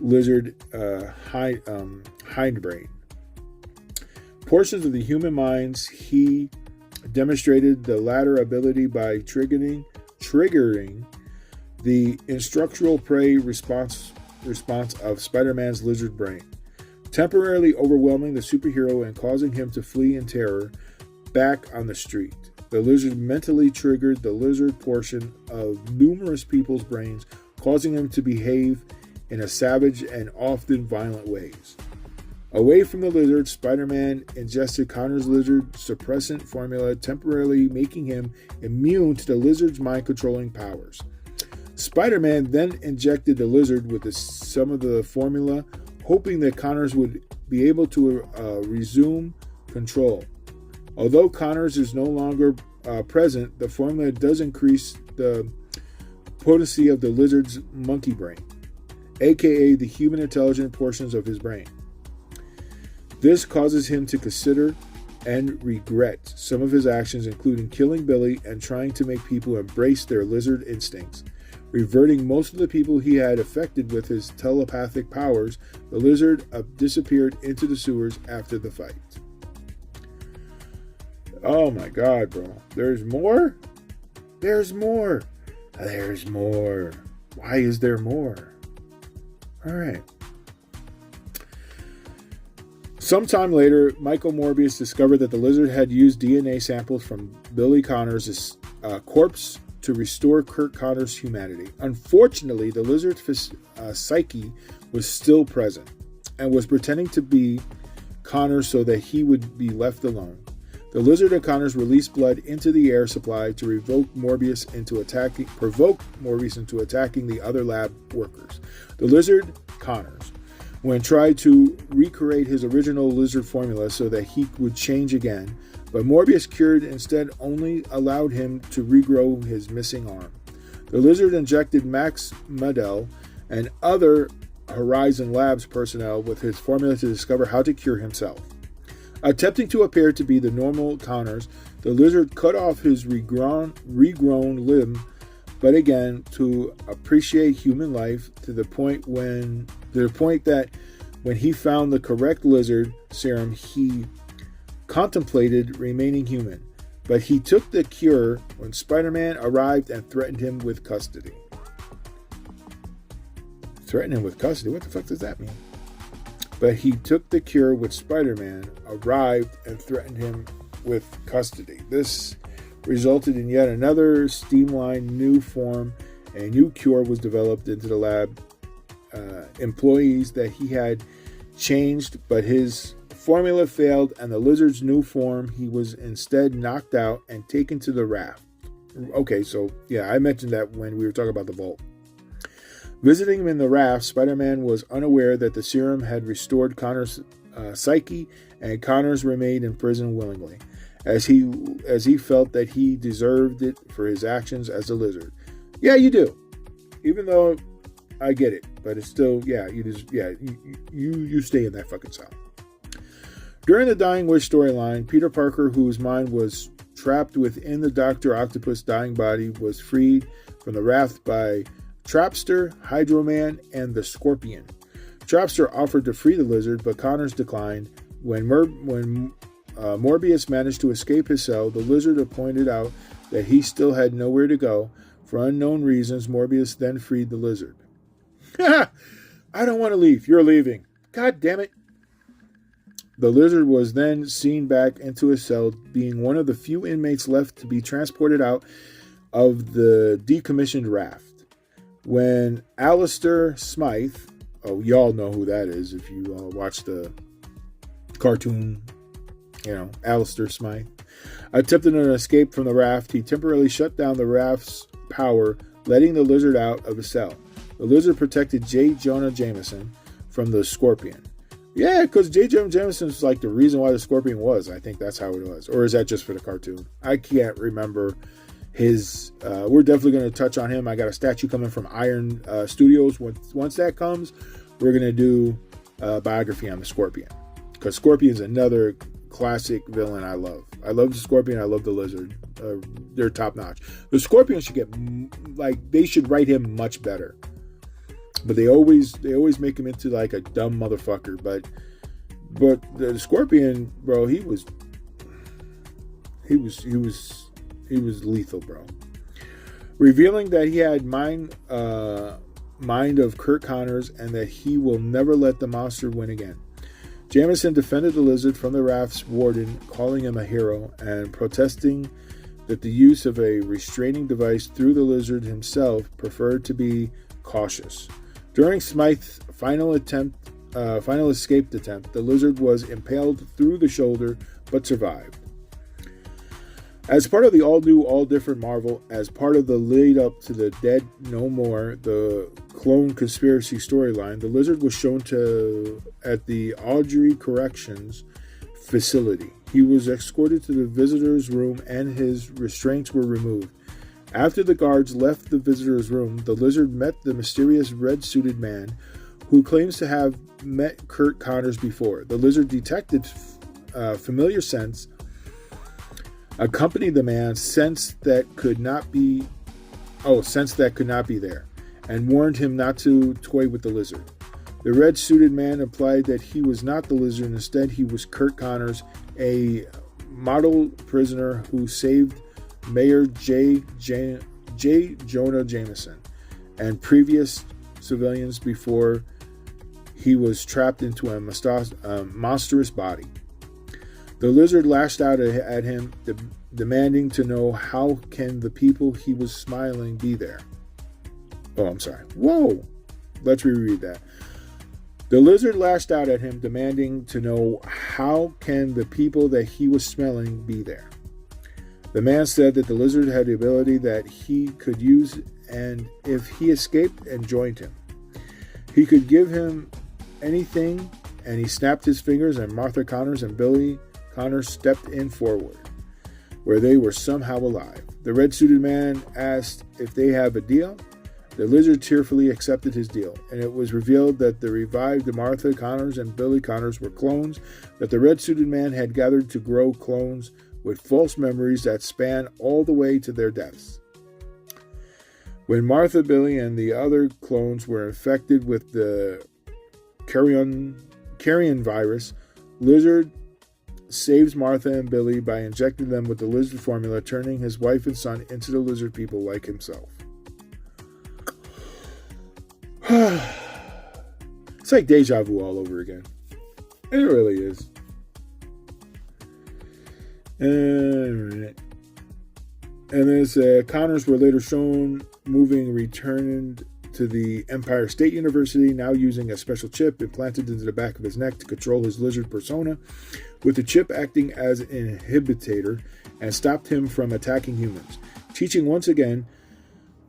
lizard hindbrain. Portions of the human minds, he demonstrated the latter ability by triggering the instructional prey response of Spider-Man's lizard brain, temporarily overwhelming the superhero and causing him to flee in terror back on the street. The lizard mentally triggered the lizard portion of numerous people's brains, causing them to behave in a savage and often violent ways. Away from the lizard, Spider-Man ingested Connors' lizard suppressant formula, temporarily making him immune to the lizard's mind-controlling powers. Spider-Man then injected the lizard with some of the formula, hoping that Connors would be able to resume control. Although Connors is no longer present, the formula does increase the potency of the lizard's monkey brain, aka the human intelligent portions of his brain. This causes him to consider and regret some of his actions, including killing Billy and trying to make people embrace their lizard instincts. Reverting most of the people he had affected with his telepathic powers, the lizard disappeared into the sewers after the fight. Oh my god, bro. There's more? There's more. There's more. Why is there more? Alright. Sometime later, Michael Morbius discovered that the lizard had used DNA samples from Billy Connors' corpse to restore Curt Connors' humanity. Unfortunately, the lizard's psyche was still present and was pretending to be Connors so that he would be left alone. The lizard and Connors released blood into the air supply to provoke Morbius into attacking the other lab workers. The lizard, Connors, when tried to recreate his original lizard formula so that he would change again, but Morbius cured instead only allowed him to regrow his missing arm. The lizard injected Max Madel and other Horizon Labs personnel with his formula to discover how to cure himself. Attempting to appear to be the normal Connors, the lizard cut off his regrown limb, but again to appreciate human life to the point that when he found the correct lizard serum, he contemplated remaining human. But he took the cure when Spider-Man arrived and threatened him with custody. Threatened him with custody? What the fuck does that mean? But he took the cure when Spider-Man arrived and threatened him with custody. This resulted in yet another streamlined new form. A new cure was developed into the lab employees that he had changed, but his formula failed, and the lizard's new form, he was instead knocked out and taken to the raft. Okay, so yeah, I mentioned that when we were talking about the vault. Visiting him in the raft, Spider-Man was unaware that the serum had restored Connors' psyche, and Connors remained in prison willingly, as he felt that he deserved it for his actions as a lizard. Yeah, you do. Even though I get it, but it's still, you stay in that fucking cell. During the Dying Wish storyline, Peter Parker, whose mind was trapped within the Dr. Octopus dying body, was freed from the raft by Trapster, Hydro Man, and the Scorpion. Trapster offered to free the lizard, but Connors declined. When Morbius managed to escape his cell, the lizard pointed out that he still had nowhere to go. For unknown reasons, Morbius then freed the lizard. I don't want to leave. You're leaving. God damn it. The lizard was then seen back into his cell, being one of the few inmates left to be transported out of the decommissioned raft. When Alistair Smythe, oh, y'all know who that is if you watch the cartoon, Alistair Smythe, attempted an escape from the raft, he temporarily shut down the raft's power, letting the lizard out of his cell. The lizard protected J. Jonah Jameson from the Scorpion. Yeah, because J. Jonah Jameson is like the reason why the Scorpion was. I think that's how it was. Or is that just for the cartoon? I can't remember his... we're definitely going to touch on him. I got a statue coming from Iron Studios. Once that comes, we're going to do a biography on the Scorpion. Because Scorpion's another classic villain I love. I love the Scorpion. I love the Lizard. They're top notch. The Scorpion should get... they should write him much better. But they always make him into like a dumb motherfucker. But the Scorpion, bro, he was lethal, bro. Revealing that he had mind of Curt Connors and that he will never let the monster win again. Jameson defended the lizard from the raft's warden, calling him a hero and protesting that the use of a restraining device through the lizard himself preferred to be cautious. During Smythe's final escape attempt, the lizard was impaled through the shoulder but survived. As part of the all-new, all-different Marvel, as part of the lead-up to the Dead No More, the clone conspiracy storyline, the lizard was shown at the Audrey Corrections facility. He was escorted to the visitor's room and his restraints were removed. After the guards left the visitor's room, the Lizard met the mysterious red-suited man who claims to have met Curt Connors before. The Lizard detected familiar scents, accompanied the man, sense that could not be there, and warned him not to toy with the Lizard. The red-suited man implied that he was not the Lizard, instead he was Curt Connors, a model prisoner who saved Mayor J. Jonah Jameson and previous civilians before he was trapped into a monstrous body. The Lizard lashed out at him, demanding to know how can the people he was smiling be there. Oh, I'm sorry. Whoa! Let's reread that. The Lizard lashed out at him, demanding to know how can the people that he was smelling be there. The man said that the Lizard had the ability that he could use, and if he escaped and joined him, he could give him anything, and he snapped his fingers, and Martha Connors and Billy Connors stepped in forward, where they were somehow alive. The red-suited man asked if they have a deal. The Lizard tearfully accepted his deal, and it was revealed that the revived Martha Connors and Billy Connors were clones that the red-suited man had gathered to grow clones with false memories that span all the way to their deaths. When Martha, Billy, and the other clones were infected with the carrion virus, Lizard saves Martha and Billy by injecting them with the Lizard formula, turning his wife and son into the Lizard people like himself. It's like deja vu all over again. It really is. And then Connors were later shown returned to the Empire State University, now using a special chip implanted into the back of his neck to control his Lizard persona, with the chip acting as an inhibitor and stopped him from attacking humans. Teaching once again,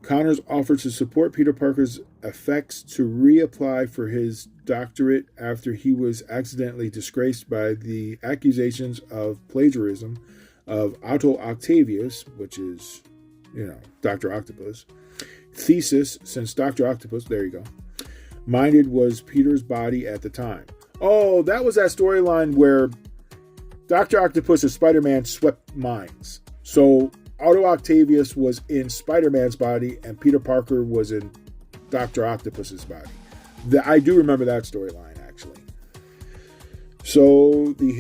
Connors offered to support Peter Parker's effects to reapply for his doctorate after he was accidentally disgraced by the accusations of plagiarism of Otto Octavius, which is, Dr. Octopus, thesis, since Dr. Octopus, there you go, minded was Peter's body at the time. Oh, that was that storyline where Dr. Octopus and Spider-Man swept minds. So Otto Octavius was in Spider-Man's body, and Peter Parker was in Dr. Octopus's body. I do remember that storyline, actually. So the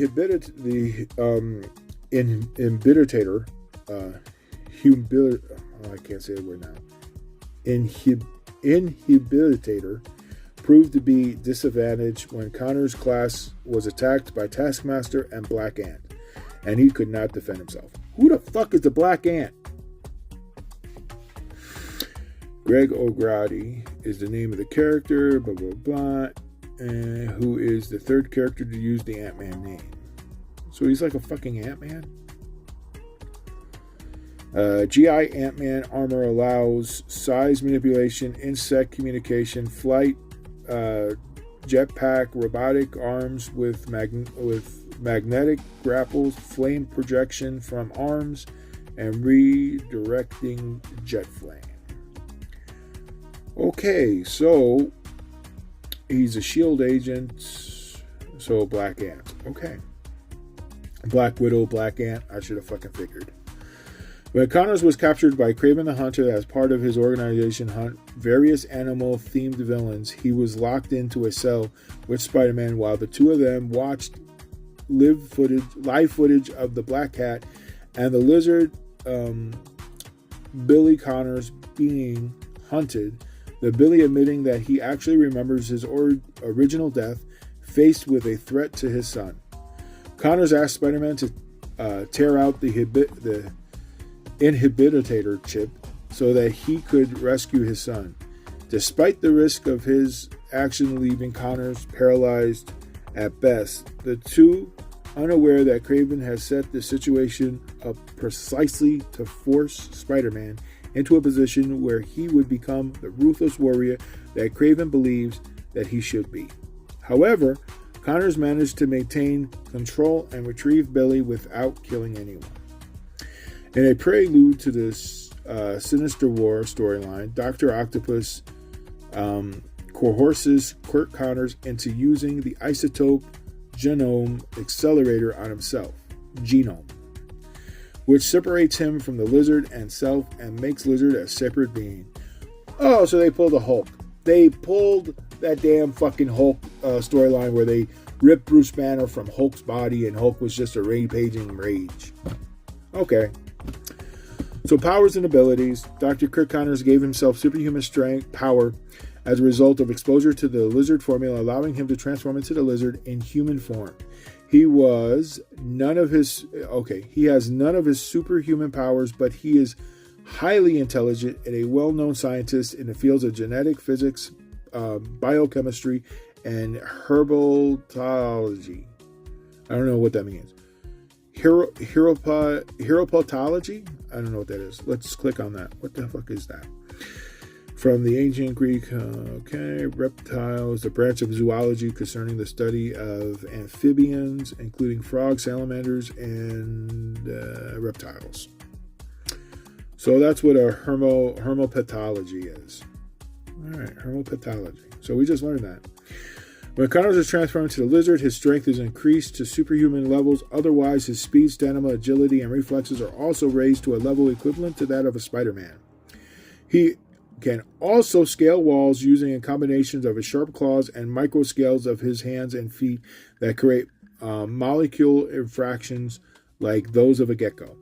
inhibitator, I can't say the word now. Inhibitator proved to be disadvantaged when Connor's class was attacked by Taskmaster and Black Ant, and he could not defend himself. Who the fuck is the Black Ant? Greg O'Grady is the name of the character, blah, blah, blah, and who is the third character to use the Ant-Man name. So he's like a fucking Ant-Man? GI Ant-Man armor allows size manipulation, insect communication, flight, jetpack, robotic arms with magnetic grapples, flame projection from arms, and redirecting jet flame. Okay, so he's a SHIELD agent, so Black Ant. Okay. Black Widow, Black Ant, I should have fucking figured. When Connors was captured by Kraven the Hunter as part of his organization hunt various animal-themed villains, he was locked into a cell with Spider-Man while the two of them watched live footage of the Black Cat and the Lizard, Billy Connors, being hunted, the Billy admitting that he actually remembers his original death, faced with a threat to his son. Connors asked Spider-Man to tear out the inhibitator chip so that he could rescue his son. Despite the risk of his action leaving Connors paralyzed at best, the two, unaware that Kraven has set the situation up precisely to force Spider-Man into a position where he would become the ruthless warrior that Kraven believes that he should be. However, Connors managed to maintain control and retrieve Billy without killing anyone. In a prelude to this Sinister War storyline, Dr. Octopus coerces Curt Connors into using the isotope genome accelerator on himself, genome, which separates him from the Lizard and self and makes Lizard a separate being. Oh, so they pulled a Hulk. They pulled that damn fucking Hulk storyline where they ripped Bruce Banner from Hulk's body and Hulk was just a rampaging rage. Okay. So powers and abilities. Dr. Curt Connors gave himself superhuman strength power as a result of exposure to the Lizard formula, allowing him to transform into the Lizard in human form. He has none of his superhuman powers, but he is highly intelligent and a well-known scientist in the fields of genetic physics, biochemistry, and herbology. I don't know what that means. Heropatology? I don't know what that is. Let's click on that. What the fuck is that? From the ancient Greek, reptiles, the branch of zoology concerning the study of amphibians, including frogs, salamanders, and reptiles. So that's what a hermopathology is. All right, hermopathology. So we just learned that. When Connors is transformed to the Lizard, his strength is increased to superhuman levels. Otherwise, his speed, stamina, agility, and reflexes are also raised to a level equivalent to that of a Spider-Man. He can also scale walls using a combination of his sharp claws and micro scales of his hands and feet that create molecule infractions like those of a gecko.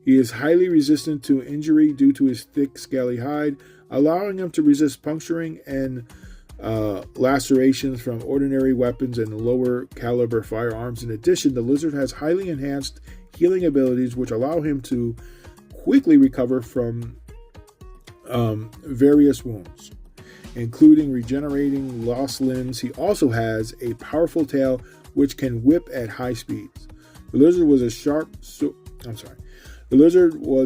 He is highly resistant to injury due to his thick, scaly hide, allowing him to resist puncturing and lacerations from ordinary weapons and lower caliber firearms. In addition, the Lizard has highly enhanced healing abilities which allow him to quickly recover from various wounds, including regenerating lost limbs. He also has a powerful tail which can whip at high speeds. The Lizard was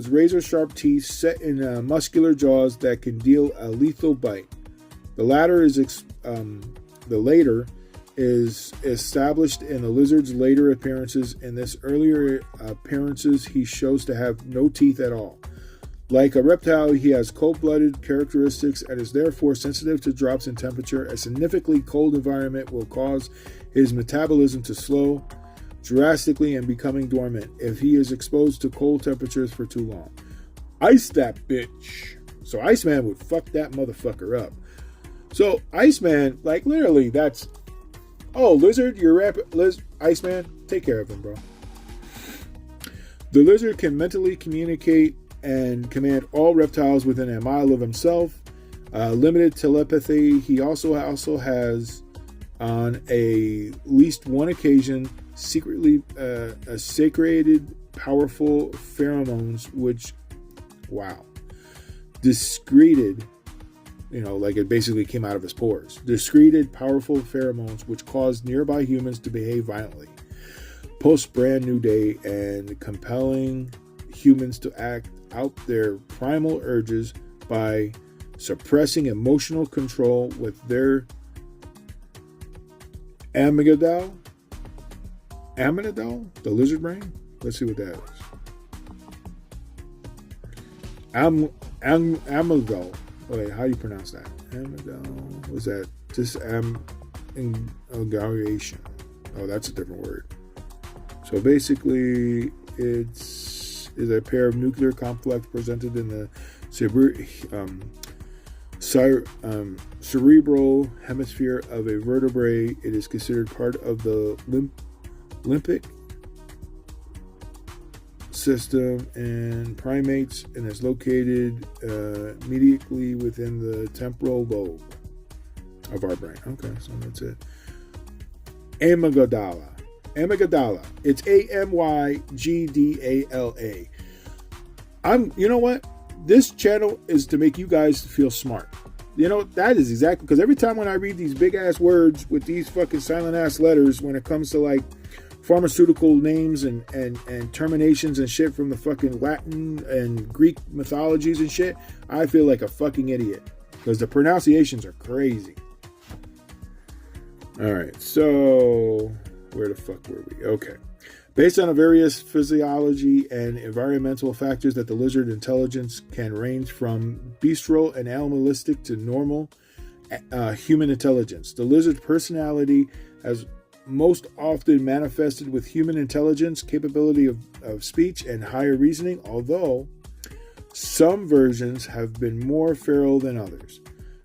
razor sharp teeth set in muscular jaws that can deal a lethal bite. The latter is established in the Lizard's later appearances. In this earlier appearances, he shows to have no teeth at all. Like a reptile, he has cold-blooded characteristics and is therefore sensitive to drops in temperature. A significantly cold environment will cause his metabolism to slow drastically and becoming dormant if he is exposed to cold temperatures for too long. Ice that bitch. So Iceman would fuck that motherfucker up. So Iceman, like literally, that's... Oh, Lizard, you're Iceman, take care of him, bro. The Lizard can mentally communicate and command all reptiles within a mile of himself. Limited telepathy. He also has, on at least one occasion, secretly secreted powerful pheromones, which, wow, discreted, like it basically came out of his pores. Discreted powerful pheromones which caused nearby humans to behave violently, post Brand New Day, and compelling humans to act out their primal urges by suppressing emotional control with their amygdala, the lizard brain. Let's see what that is. Amygdala. Wait, how do you pronounce that? Amygdala. What's that? Disaggregation. Oh, that's a different word. So basically, it's a pair of nuclear complex presented in the cerebral hemisphere of a vertebrate. It is considered part of the limbic system in primates and is located immediately within the temporal lobe of our brain. Okay, so that's it. Amygdala. It's Amygdala. You know what? This channel is to make you guys feel smart. That is exactly, because every time when I read these big ass words with these fucking silent ass letters, when it comes to like pharmaceutical names and terminations and shit from the fucking Latin and Greek mythologies and shit, I feel like a fucking idiot because the pronunciations are crazy. All right, so where the fuck were we? Okay. Based on various physiology and environmental factors, that the lizard intelligence can range from bestial and animalistic to normal human intelligence. The lizard's personality has most often manifested with human intelligence, capability of speech, and higher reasoning, although some versions have been more feral than others.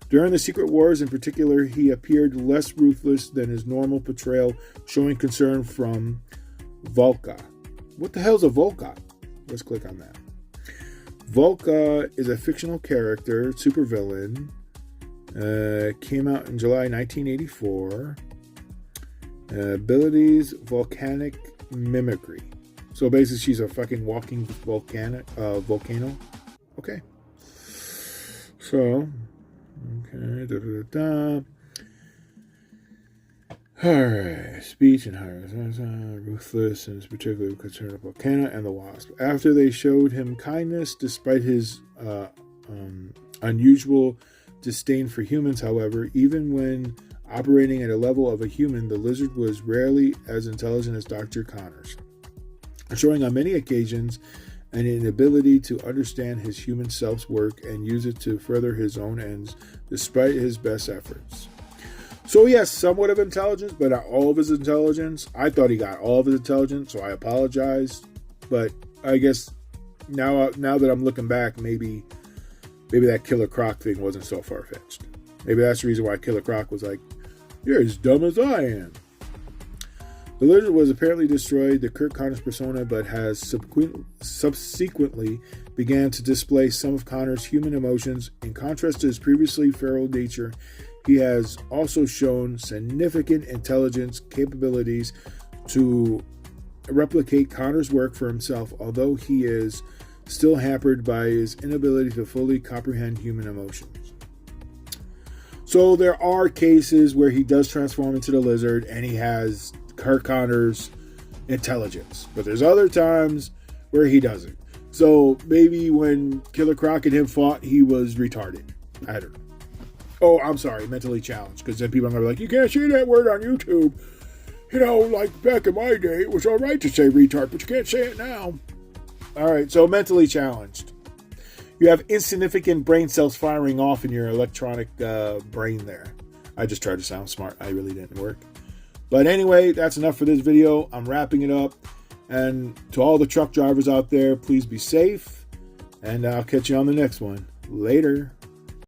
During the Secret Wars in particular, he appeared less ruthless than his normal portrayal, showing concern from Volca. What the hell's a Volca? Let's click on that. Volca is a fictional character, supervillain. Came out in July 1984. Abilities, volcanic mimicry. So basically she's a fucking walking volcano. Okay. So, okay. Alright. Speech and higher. Ruthless and is particularly concerned about Volcano and the Wasp. After they showed him kindness, despite his unusual disdain for humans, however, even when operating at a level of a human, the lizard was rarely as intelligent as Dr. Connors, showing on many occasions an inability to understand his human self's work and use it to further his own ends, despite his best efforts. So he has somewhat of intelligence, but not all of his intelligence. I thought he got all of his intelligence, so I apologized. But I guess now that I'm looking back, maybe that Killer Croc thing wasn't so far-fetched. Maybe that's the reason why Killer Croc was like, "You're as dumb as I am." The lizard was apparently destroyed, the Curt Connors persona, but has subsequently began to display some of Connors' human emotions. In contrast to his previously feral nature, he has also shown significant intelligence capabilities to replicate Connors' work for himself, although he is still hampered by his inability to fully comprehend human emotions. So there are cases where he does transform into the lizard and he has Curt Connors' intelligence, but there's other times where he doesn't. So maybe when Killer Croc and him fought, he was retarded. I don't know. Oh, I'm sorry, mentally challenged, because then people are going to be like, "You can't say that word on YouTube. You know, like back in my day, it was all right to say retard, but you can't say it now." All right, so mentally challenged. You have insignificant brain cells firing off in your electronic brain there. I just tried to sound smart. I really didn't work. But anyway, that's enough for this video. I'm wrapping it up. And to all the truck drivers out there, please be safe. And I'll catch you on the next one. Later.